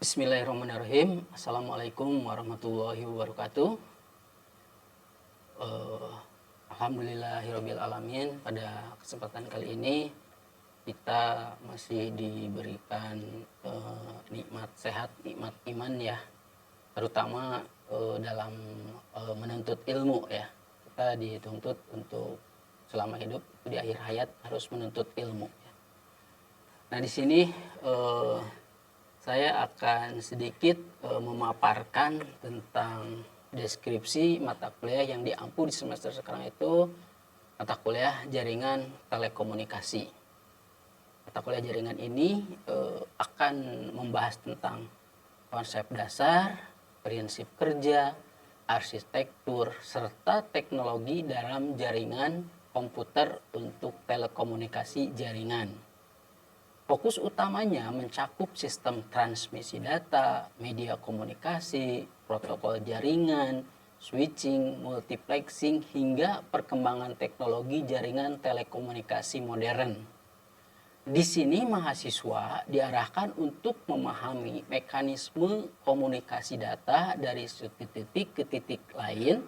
Bismillahirrahmanirrahim. Assalamualaikum warahmatullahi wabarakatuh. Alhamdulillahirabbil alamin. Pada kesempatan kali ini kita masih diberikan nikmat sehat, nikmat iman ya, terutama dalam menuntut ilmu ya. Kita dituntut untuk selama hidup di akhir hayat harus menuntut ilmu. Nah di sini saya akan sedikit memaparkan tentang deskripsi mata kuliah yang diampu di semester sekarang itu mata kuliah jaringan telekomunikasi. Mata kuliah jaringan ini akan membahas tentang konsep dasar, prinsip kerja, arsitektur, serta teknologi dalam jaringan komputer untuk telekomunikasi jaringan. Fokus utamanya mencakup sistem transmisi data, media komunikasi, protokol jaringan, switching, multiplexing, hingga perkembangan teknologi jaringan telekomunikasi modern. Di sini mahasiswa diarahkan untuk memahami mekanisme komunikasi data dari suatu titik ke titik lain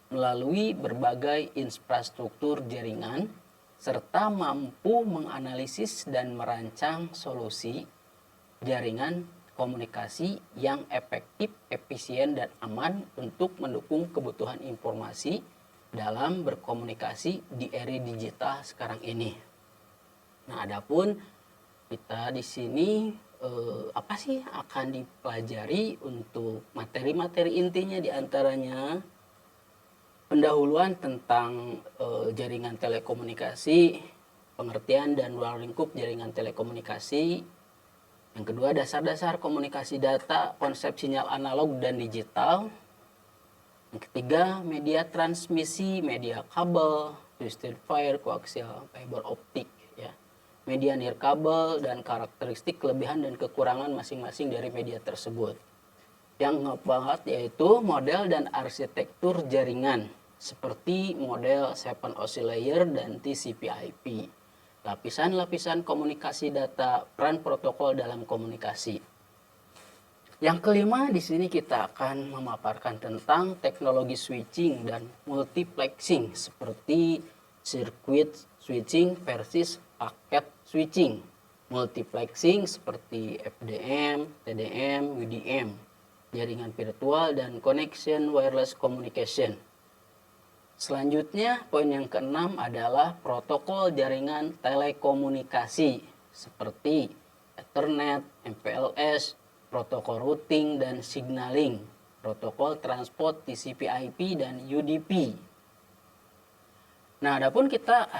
melalui berbagai infrastruktur jaringan, serta mampu menganalisis dan merancang solusi jaringan komunikasi yang efektif, efisien, dan aman untuk mendukung kebutuhan informasi dalam berkomunikasi di era digital sekarang ini. Nah, adapun kita di sini apa sih akan dipelajari untuk materi-materi intinya diantaranya pendahuluan tentang jaringan telekomunikasi, pengertian dan ruang lingkup jaringan telekomunikasi. Yang kedua, dasar-dasar komunikasi data, konsep sinyal analog dan digital. Yang ketiga, media transmisi, media kabel, twisted pair, koaksial, fiber optik, ya. Media nirkabel dan karakteristik kelebihan dan kekurangan masing-masing dari media tersebut. Yang ngebahas yaitu model dan arsitektur jaringan seperti model 7OSI layer dan TCP/IP, lapisan-lapisan komunikasi data, peran protokol dalam komunikasi. Yang kelima, di sini kita akan memaparkan tentang teknologi switching dan multiplexing seperti circuit switching versus paket switching, multiplexing seperti FDM, TDM, WDM, jaringan virtual, dan connection wireless communication. Selanjutnya, poin yang keenam adalah protokol jaringan telekomunikasi seperti Ethernet, MPLS, protokol routing dan signaling, protokol transport TCP/IP dan UDP. Nah, adapun kita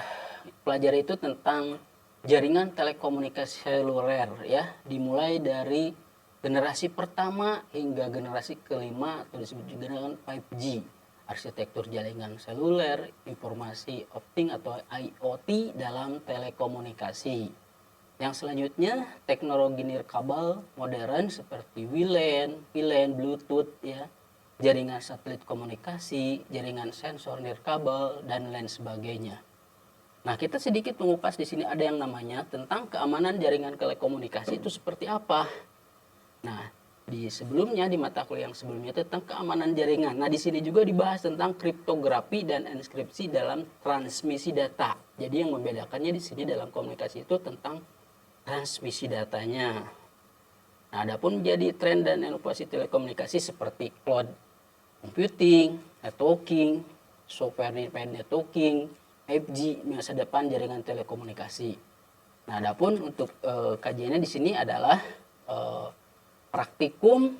pelajari itu tentang jaringan telekomunikasi seluler ya, dimulai dari generasi pertama hingga generasi kelima atau disebut juga dengan 5G, arsitektur jaringan seluler, informasi optik atau IoT dalam telekomunikasi. Yang selanjutnya, teknologi nirkabel modern seperti WLAN, Bluetooth ya, jaringan satelit komunikasi, jaringan sensor nirkabel dan lain sebagainya. Nah, kita sedikit mengupas di sini ada yang namanya tentang keamanan jaringan telekomunikasi itu seperti apa. Nah, di sebelumnya, di mata kuliah yang sebelumnya tentang keamanan jaringan. Nah, di sini juga dibahas tentang kriptografi dan enkripsi dalam transmisi data. Jadi yang membedakannya di sini dalam komunikasi itu tentang transmisi datanya. Nah, adapun menjadi tren dan inovasi telekomunikasi seperti cloud computing, networking, software defined networking, 5G, masa depan jaringan telekomunikasi. Nah, adapun untuk kajiannya di sini adalah praktikum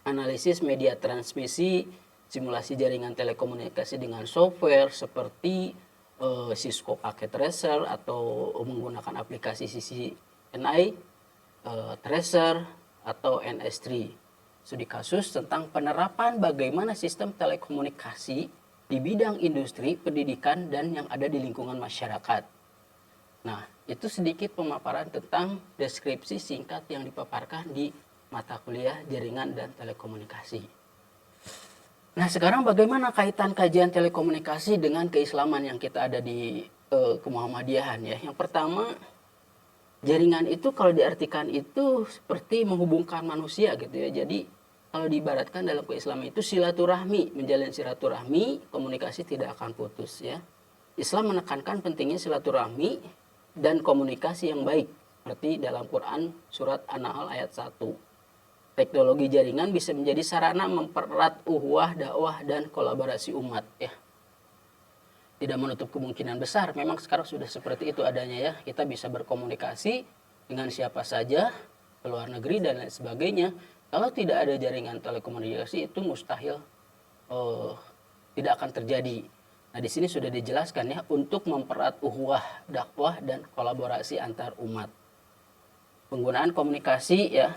analisis media transmisi, simulasi jaringan telekomunikasi dengan software seperti Cisco Packet Tracer atau menggunakan aplikasi CCNI, Tracer atau NS3. Studi kasus tentang penerapan bagaimana sistem telekomunikasi di bidang industri, pendidikan, dan yang ada di lingkungan masyarakat. Nah, itu sedikit pemaparan tentang deskripsi singkat yang dipaparkan di mata kuliah jaringan dan telekomunikasi. Nah, sekarang bagaimana kaitan kajian telekomunikasi dengan keislaman yang kita ada di kemuhammadiyahan ya. Yang pertama, Jaringan itu kalau diartikan itu seperti menghubungkan manusia gitu ya. Jadi kalau diibaratkan dalam keislaman itu silaturahmi, menjalin silaturahmi, komunikasi tidak akan putus ya. Islam menekankan pentingnya silaturahmi dan komunikasi yang baik. Seperti dalam Quran surat An-Nahl ayat 1. Teknologi jaringan bisa menjadi sarana mempererat uhuwah, dakwah, dan kolaborasi umat ya. Tidak menutup kemungkinan besar, memang sekarang sudah seperti itu adanya ya. Kita bisa berkomunikasi dengan siapa saja, ke luar negeri dan lain sebagainya. Kalau tidak ada jaringan telekomunikasi itu mustahil tidak akan terjadi. Nah di sini sudah dijelaskan ya, untuk mempererat uhuwah, dakwah, dan kolaborasi antar umat. Penggunaan komunikasi ya,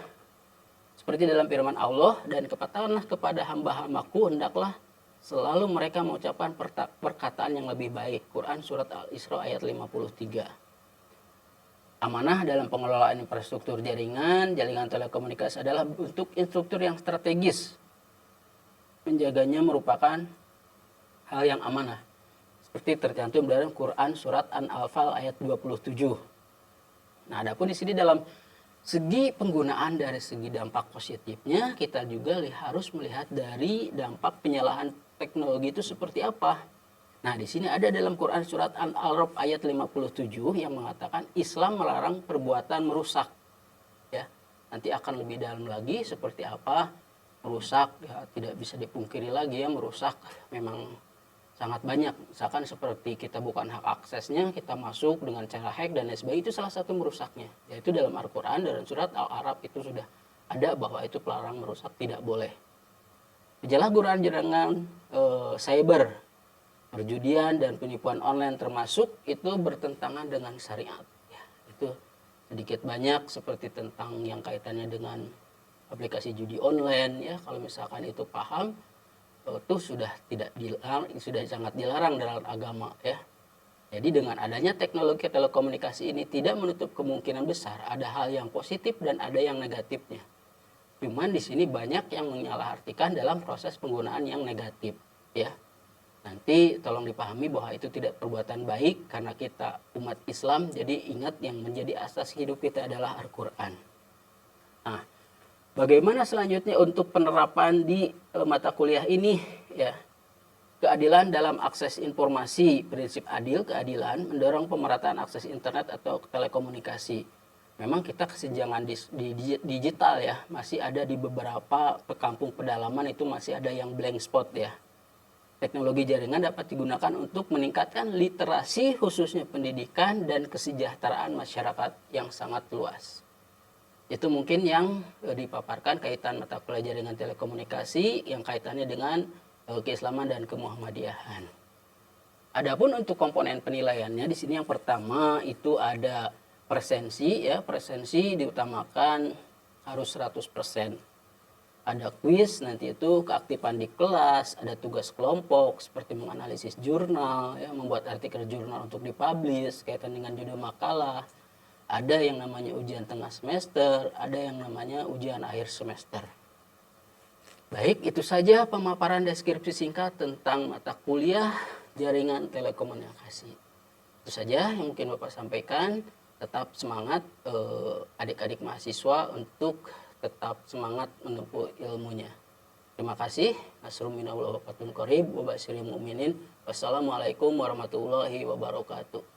seperti dalam firman Allah, dan katakanlah kepada hamba-hambaku hendaklah selalu mereka mengucapkan perkataan yang lebih baik. Quran surat Al-Isra ayat 53. Amanah dalam pengelolaan infrastruktur jaringan telekomunikasi adalah untuk infrastruktur yang strategis. Menjaganya merupakan hal yang amanah. Seperti tercantum dalam Quran surat An-Anfal ayat 27. Nah, adapun di sini dalam segi penggunaan dari segi dampak positifnya, kita juga harus melihat dari dampak penyalahan teknologi itu seperti apa. Nah, di sini ada dalam Quran surat Al-A'raf ayat 57 yang mengatakan Islam melarang perbuatan merusak. Ya, nanti akan lebih dalam lagi seperti apa merusak ya, tidak bisa dipungkiri lagi ya, merusak memang sangat banyak. Misalkan seperti kita bukan hak aksesnya, kita masuk dengan cara hack dan lain sebagainya, itu salah satu merusaknya. Yaitu dalam Al-Quran dan surat Al-A'raf itu sudah ada bahwa itu pelarang merusak, tidak boleh. Penyalahgunaan jaringan cyber, perjudian dan penipuan online termasuk itu bertentangan dengan syariat. Ya, itu sedikit banyak seperti tentang yang kaitannya dengan aplikasi judi online ya, kalau misalkan itu paham itu sudah tidak dilarang, sudah sangat dilarang dalam agama ya. Jadi dengan adanya teknologi telekomunikasi ini tidak menutup kemungkinan besar ada hal yang positif dan ada yang negatifnya. Cuman di sini banyak yang menyalahartikan dalam proses penggunaan yang negatif ya. Nanti tolong dipahami bahwa itu tidak perbuatan baik karena kita umat Islam, jadi ingat yang menjadi asas hidup kita adalah Al-Qur'an. Nah, bagaimana selanjutnya untuk penerapan di mata kuliah ini ya? Keadilan dalam akses informasi, prinsip adil keadilan mendorong pemerataan akses internet atau telekomunikasi. Memang kita kesenjangan di digital ya, masih ada di beberapa kampung pedalaman itu masih ada yang blank spot ya. Teknologi jaringan dapat digunakan untuk meningkatkan literasi khususnya pendidikan dan kesejahteraan masyarakat yang sangat luas. Itu mungkin yang dipaparkan kaitan mata kuliah jaringan telekomunikasi yang kaitannya dengan keislaman dan kemuhammadiyahan. Adapun untuk komponen penilaiannya di sini yang pertama itu ada presensi ya, presensi diutamakan harus 100%. Ada kuis, nanti itu keaktifan di kelas, ada tugas kelompok seperti menganalisis jurnal ya, membuat artikel jurnal untuk dipublish kaitan dengan judul makalah. Ada yang namanya ujian tengah semester, ada yang namanya ujian akhir semester. Baik, itu saja pemaparan deskripsi singkat tentang mata kuliah jaringan telekomunikasi. Itu saja yang mungkin Bapak sampaikan. Tetap semangat adik-adik mahasiswa untuk tetap semangat menempuh ilmunya. Terima kasih. Wassalamualaikum warahmatullahi wabarakatuh.